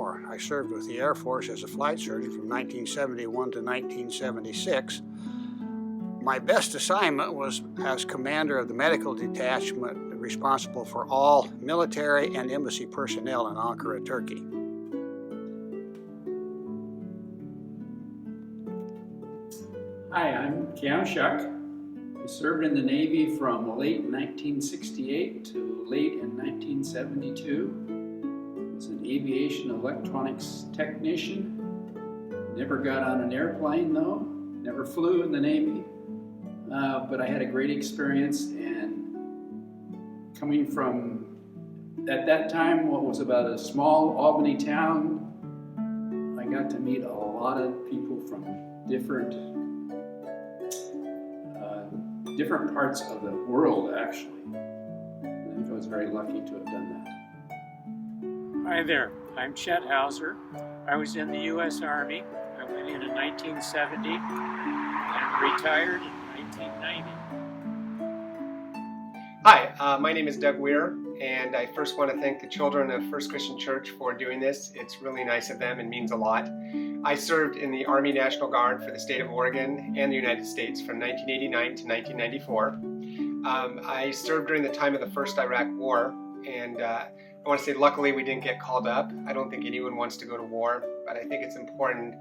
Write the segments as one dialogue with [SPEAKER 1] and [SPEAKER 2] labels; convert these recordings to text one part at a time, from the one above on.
[SPEAKER 1] War. I served with the Air Force as a flight surgeon from 1971 to 1976. My best assignment was as commander of the medical detachment responsible for all military and embassy personnel in Ankara, Turkey.
[SPEAKER 2] Hi, I'm Shuck. I served in the Navy from late 1968 to late in 1972. I was an aviation electronics technician. Never got on an airplane though, never flew in the Navy. But I had a great experience, and coming from, at that time, what was about a small Albany town, I got to meet a lot of people from different parts of the world, actually. I think I was very lucky to have done that.
[SPEAKER 3] Hi there, I'm Chet Hauser. I was in the U.S. Army. I went in 1970 and retired in 1990.
[SPEAKER 4] Hi, my name is Doug Weir, and I first want to thank the children of First Christian Church for doing this. It's really nice of them and means a lot. I served in the Army National Guard for the state of Oregon and the United States from 1989 to 1994. I served during the time of the first Iraq War, and I want to say luckily we didn't get called up. I don't think anyone wants to go to war, but I think it's important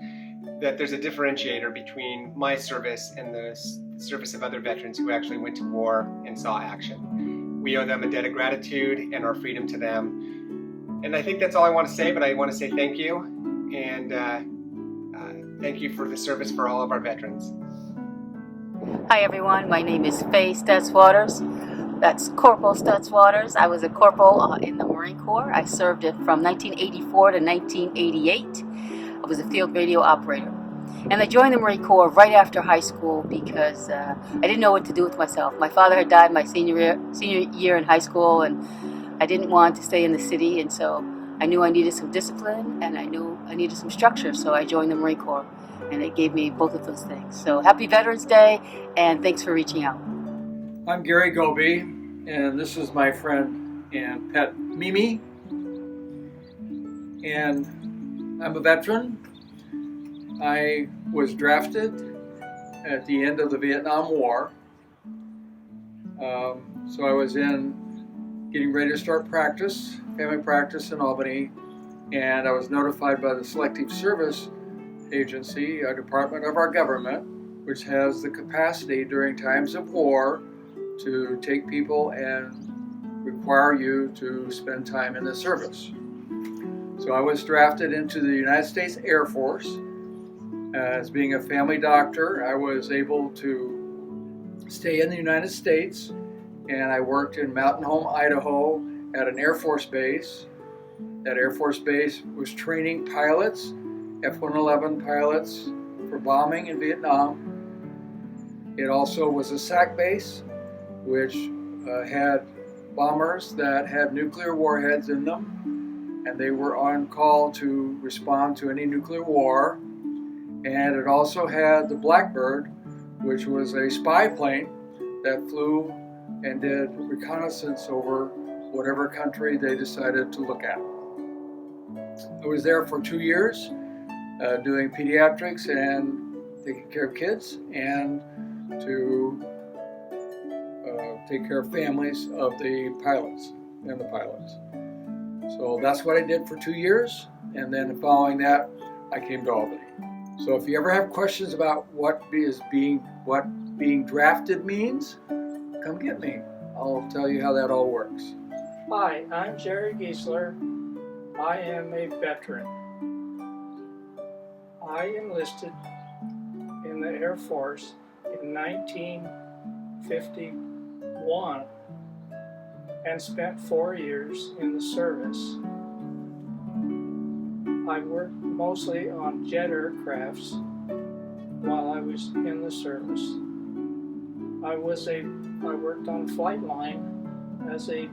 [SPEAKER 4] that there's a differentiator between my service and the service of other veterans who actually went to war and saw action. We owe them a debt of gratitude and our freedom to them. And I think that's all I want to say, but I want to say thank you, and thank you for the service for all of our veterans.
[SPEAKER 5] Hi everyone, my name is Faye Stutzwaters. That's Corporal Stutzwaters. I was a corporal in the Marine Corps. I served it from 1984 to 1988. I was a field radio operator. And I joined the Marine Corps right after high school because I didn't know what to do with myself. My father had died my senior year in high school, and I didn't want to stay in the city, and so I knew I needed some discipline and I knew I needed some structure, so I joined the Marine Corps, and it gave me both of those things. So happy Veterans Day, and thanks for reaching out.
[SPEAKER 6] I'm Gerry Goby, and this is my friend and pet Mimi, and I'm a veteran. I was drafted at the end of the Vietnam War, so I was getting ready to start family practice in Albany, and I was notified by the Selective Service Agency, a department of our government, which has the capacity during times of war to take people and require you to spend time in the service. So I was drafted into the United States Air Force. As being a family doctor, I was able to stay in the United States, and I worked in Mountain Home, Idaho at an Air Force base. That Air Force base was training pilots, F-111 pilots, for bombing in Vietnam. It also was a SAC base, which had bombers that had nuclear warheads in them, and they were on call to respond to any nuclear war. And it also had the Blackbird, which was a spy plane that flew and did reconnaissance over whatever country they decided to look at. I was there for 2 years doing pediatrics and taking care of kids, and to take care of families of the pilots and the pilots. So that's what I did for 2 years, and then following that I came to Albany. So if you ever have questions about what being drafted means, come get me. I'll tell you how that all works.
[SPEAKER 3] Hi, I'm Gerry Gisler. I am a veteran. I enlisted in the Air Force in 1951 and spent 4 years in the service. I worked mostly on jet aircrafts while I was in the service. I worked on flight line as a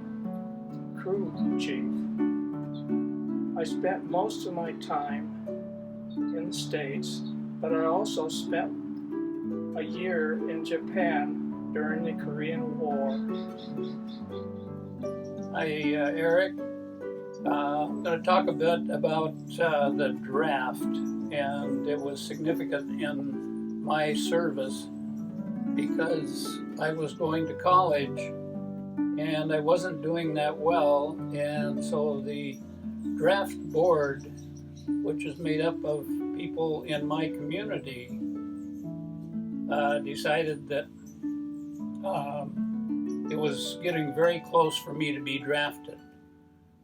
[SPEAKER 3] crew chief. I spent most of my time in the States, but I also spent a year in Japan during the Korean War.
[SPEAKER 7] Hi, Eric.
[SPEAKER 3] I'm going to talk a bit about the draft, and it was significant in my service because I was going to college and I wasn't doing that well, and so the draft board, which is made up of people in my community, decided that it was getting very close for me to be drafted.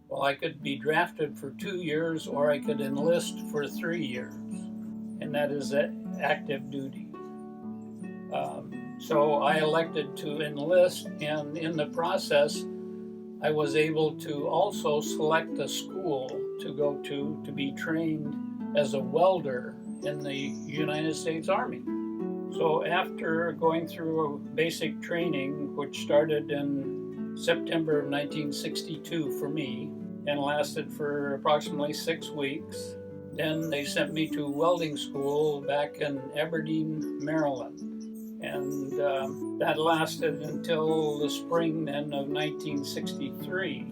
[SPEAKER 3] Well, I could be drafted for 2 years or I could enlist for 3 years, and that is active duty. So I elected to enlist, and in the process, I was able to also select a school to go to be trained as a welder in the United States Army. So after going through basic training, which started in September of 1962 for me and lasted for approximately 6 weeks, then they sent me to welding school back in Aberdeen, Maryland. And that lasted until the spring then of 1963.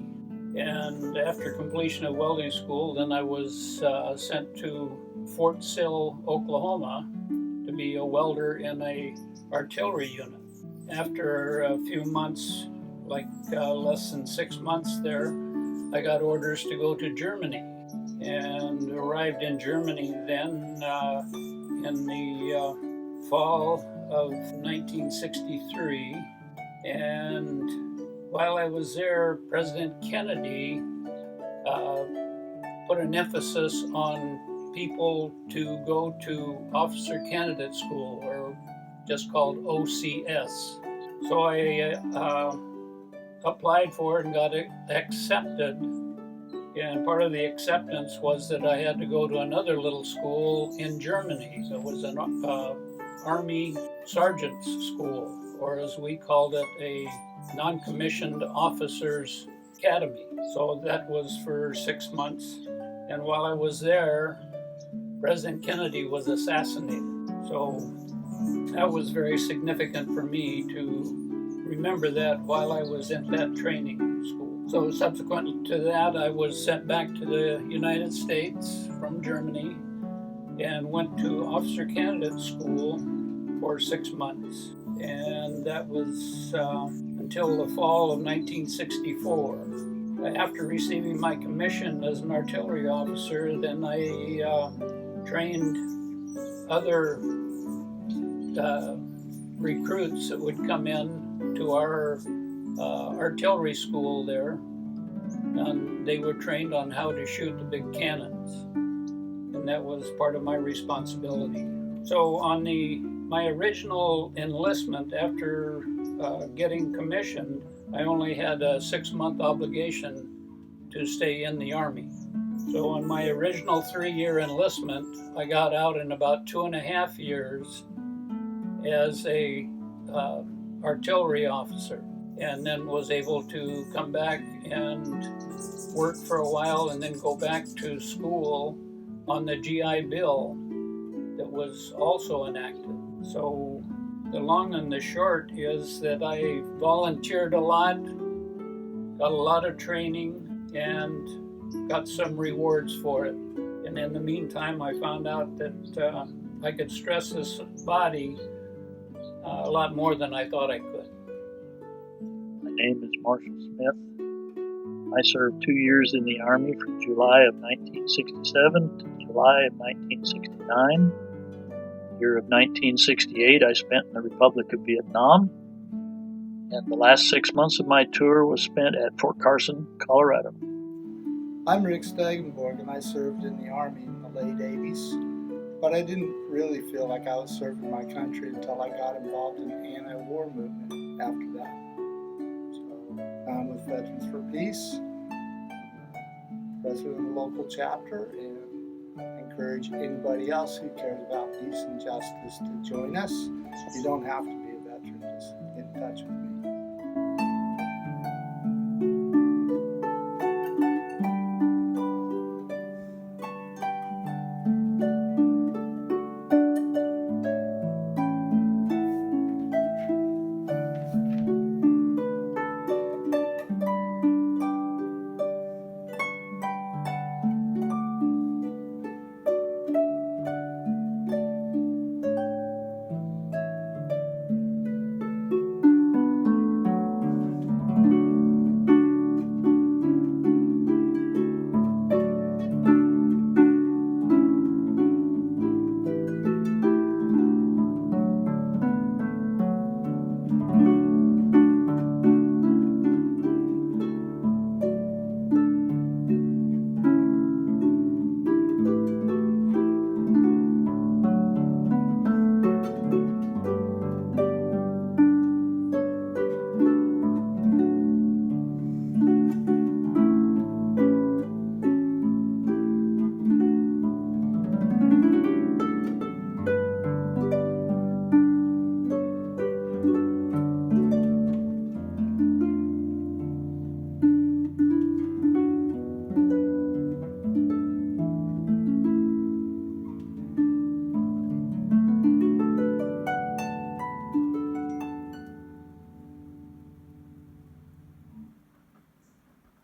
[SPEAKER 3] And after completion of welding school, then I was sent to Fort Sill, Oklahoma, to be a welder in a artillery unit. After a few months, like less than 6 months there, I got orders to go to Germany, and arrived in Germany then in the fall of 1963. And while I was there, President Kennedy put an emphasis on people to go to Officer Candidate School, or just called OCS. So I applied for it and got accepted. And part of the acceptance was that I had to go to another little school in Germany. It was an Army Sergeant's School, or as we called it, a non-commissioned officers academy. So that was for 6 months. And while I was there, President Kennedy was assassinated. So that was very significant for me to remember that while I was in that training school. So subsequent to that, I was sent back to the United States from Germany and went to Officer Candidate School for 6 months. And that was until the fall of 1964. After receiving my commission as an artillery officer, then I trained other recruits that would come in to our artillery school there, and they were trained on how to shoot the big cannons, and that was part of my responsibility. So on my original enlistment, after getting commissioned, I only had a 6-month obligation to stay in the Army. So on my original 3-year enlistment, I got out in about 2.5 years as a artillery officer, and then was able to come back and work for a while and then go back to school on the GI Bill that was also enacted. So the long and the short is that I volunteered a lot, got a lot of training, and got some rewards for it. And in the meantime, I found out that I could stress this body a lot more than I thought I could.
[SPEAKER 7] My name is Marshall Smith. I served 2 years in the Army from July of 1967 to July of 1969. The year of 1968 I spent in the Republic of Vietnam, and the last 6 months of my tour was spent at Fort Carson, Colorado.
[SPEAKER 8] I'm Rick Staggenborg, and I served in the Army in the late 80s, but I didn't really feel like I was serving my country until I got involved in the anti-war movement after that. So I'm with Veterans for Peace, president of the local chapter, and I encourage anybody else who cares about peace and justice to join us. You don't have to be a veteran, just get in touch with me.